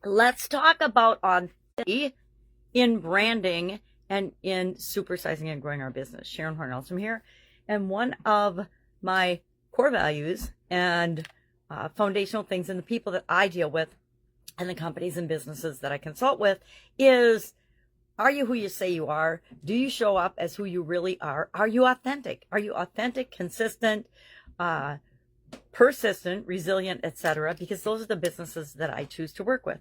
Let's talk about authenticity in branding and in supersizing and growing our business. Sharon Horne-Ellstrom here. And one of my core values and foundational things in the people that I deal with and the companies and businesses that I consult with is, are you who you say you are? Do you show up as who you really are? Are you authentic? Are you authentic, consistent, persistent, resilient, etc.? Because those are the businesses that I choose to work with.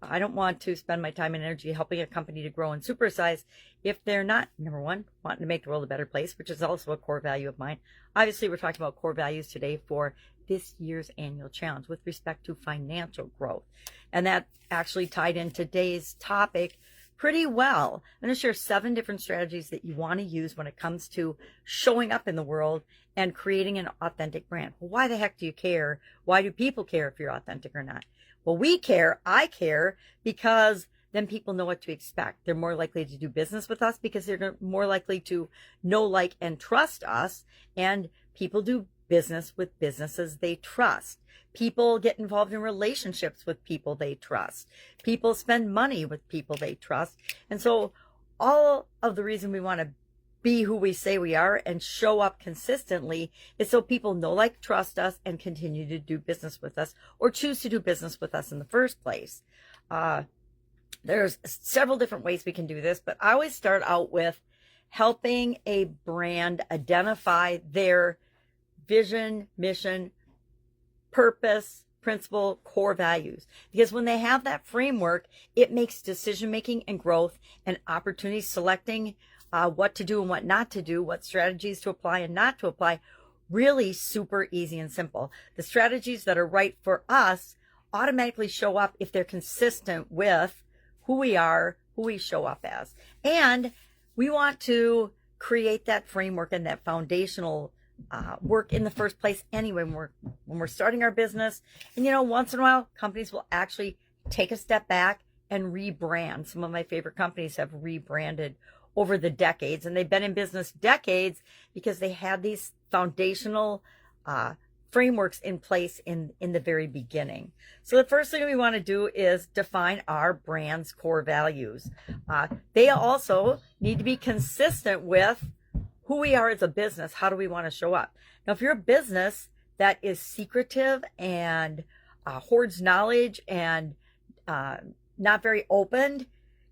I don't want to spend my time and energy helping a company to grow and supersize if they're not, number one, wanting to make the world a better place, which is also a core value of mine. Obviously, we're talking about core values today for this year's annual challenge with respect to financial growth. And that actually tied in today's topic pretty well. I'm going to share 7 different strategies that you want to use when it comes to showing up in the world and creating an authentic brand. Well, why the heck do you care? Why do people care if you're authentic or not? Well, we care. I care because then people know what to expect. They're more likely to do business with us because they're more likely to know, like, and trust us. And people do business with businesses they trust. People get involved in relationships with people they trust. People spend money with people they trust. And so all of the reason we want to be who we say we are and show up consistently is so people know, like, trust us and continue to do business with us or choose to do business with us in the first place. There's several different ways we can do this, but I always start out with helping a brand identify their vision, mission, purpose, principle, core values. Because when they have that framework, it makes decision-making and growth and opportunity selecting what to do and what not to do, what strategies to apply and not to apply, really super easy and simple. The strategies that are right for us automatically show up if they're consistent with who we are, who we show up as. And we want to create that framework and that foundational work in the first place anyway when we're starting our business. And once in a while, companies will actually take a step back and rebrand. Some of my favorite companies have rebranded over the decades, and they've been in business decades because they had these foundational frameworks in place in the very beginning. So the first thing we want to do is define our brand's core values. They also need to be consistent with who we are as a business. How do we want to show up? Now, if you're a business that is secretive and hoards knowledge and not very open,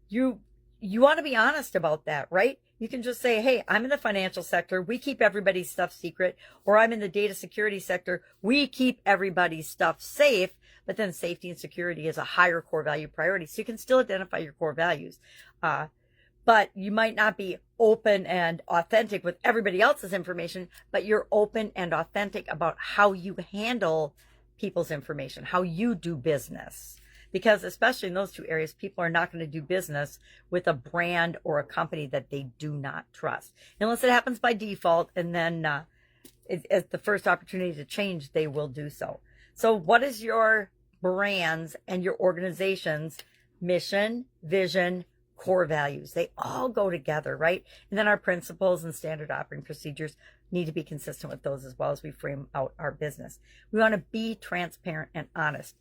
you want to be honest about that, right? You can just say, hey, I'm in the financial sector. We keep everybody's stuff secret. Or I'm in the data security sector. We keep everybody's stuff safe. But then safety and security is a higher core value priority. So you can still identify your core values. But you might not be open and authentic with everybody else's information, but you're open and authentic about how you handle people's information, how you do business. Because especially in those 2 areas, people are not going to do business with a brand or a company that they do not trust. Unless it happens by default, and then at the first opportunity to change, they will do so. So what is your brand's and your organization's mission, vision, core values? They all go together, right? And then our principles and standard operating procedures need to be consistent with those as well as we frame out our business. We want to be transparent and honest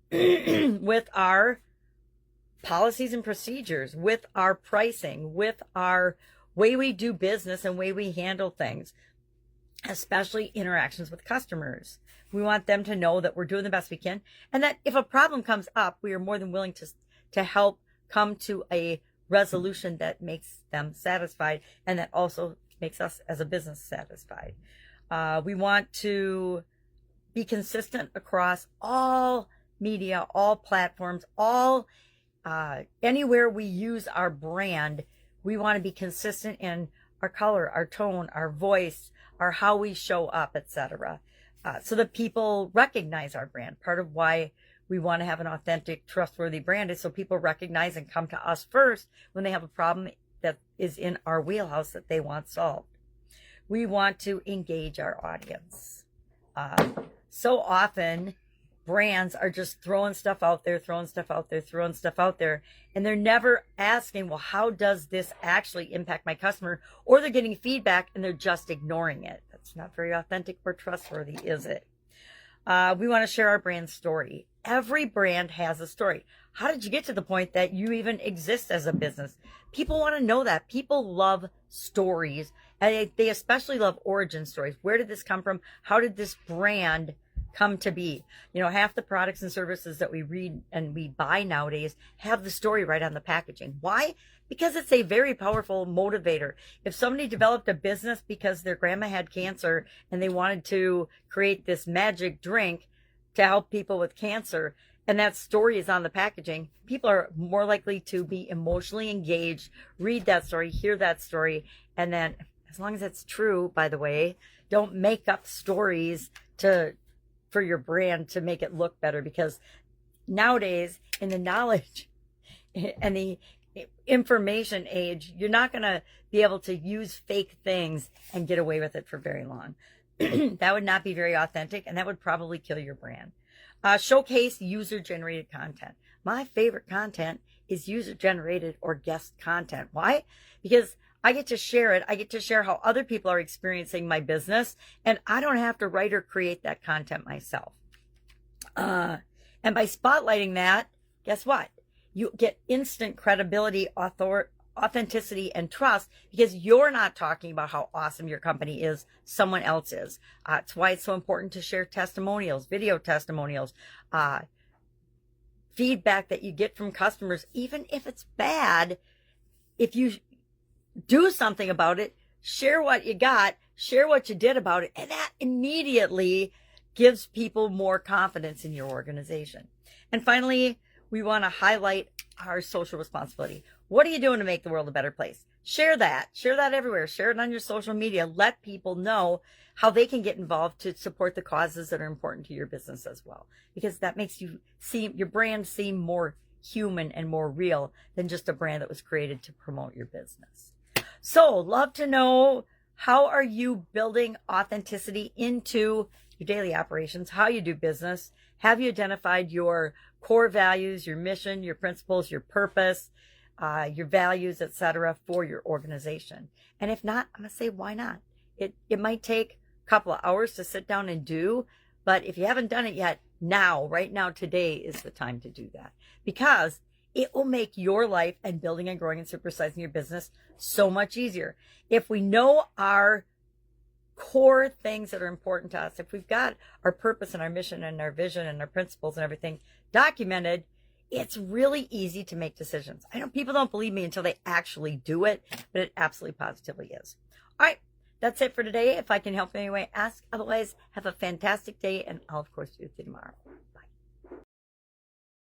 with our policies and procedures, with our pricing, with our way we do business and way we handle things, especially interactions with customers. We want them to know that we're doing the best we can, and that if a problem comes up, we are more than willing to help come to a resolution that makes them satisfied and that also makes us as a business satisfied. We want to be consistent across all media, all platforms, all anywhere we use our brand. We want to be consistent in our color, our tone, our voice, our how we show up, etc. So that people recognize our brand. Part of why we want to have an authentic, trustworthy brand is so people recognize and come to us first when they have a problem that is in our wheelhouse that they want solved. We want to engage our audience. So often, brands are just throwing stuff out there, and they're never asking, well, how does this actually impact my customer? Or they're getting feedback and they're just ignoring it. That's not very authentic or trustworthy, is it? We want to share our brand story. Every brand has a story. How did you get to the point that you even exist as a business? People want to know that. People love stories, and they especially love origin stories. Where did this come from? How did this brand come to be? You know, half the products and services that we read and we buy nowadays have the story right on the packaging. Why? Because it's a very powerful motivator. If somebody developed a business because their grandma had cancer and they wanted to create this magic drink to help people with cancer, and that story is on the packaging, people are more likely to be emotionally engaged, read that story, hear that story, and then, as long as it's true, by the way, don't make up stories for your brand to make it look better, because nowadays, in the knowledge and the information age, you're not going to be able to use fake things and get away with it for very long. That would not be very authentic, and that would probably kill your brand. Showcase user-generated content. My favorite content is user-generated or guest content. Why? Because I get to share it. I get to share how other people are experiencing my business, and I don't have to write or create that content myself. And by spotlighting that, guess what? You get instant credibility, authenticity, and trust, because you're not talking about how awesome your company is, someone else is. That's why it's so important to share testimonials, video testimonials, feedback that you get from customers, even if it's bad. If you do something about it, share what you got, share what you did about it, and that immediately gives people more confidence in your organization. And finally, we want to highlight our social responsibility. What are you doing to make the world a better place? Share that everywhere. Share it on your social media. Let people know how they can get involved to support the causes that are important to your business as well, because that makes your brand seem more human and more real than just a brand that was created to promote your business. So, love to know, how are you building authenticity into your daily operations, how you do business? Have you identified your core values, your mission, your principles, your purpose, your values, etc., for your organization? And if not, I'm going to say, why not? It might take a couple of hours to sit down and do, but if you haven't done it yet, right now, today is the time to do that, because it will make your life and building and growing and supersizing your business so much easier. If we know our core things that are important to us, if we've got our purpose and our mission and our vision and our principles and everything documented, it's really easy to make decisions. I know people don't believe me until they actually do it, but it absolutely positively is. All right, that's it for today. If I can help in any way, ask. Otherwise, have a fantastic day, and I'll, of course, be with you tomorrow.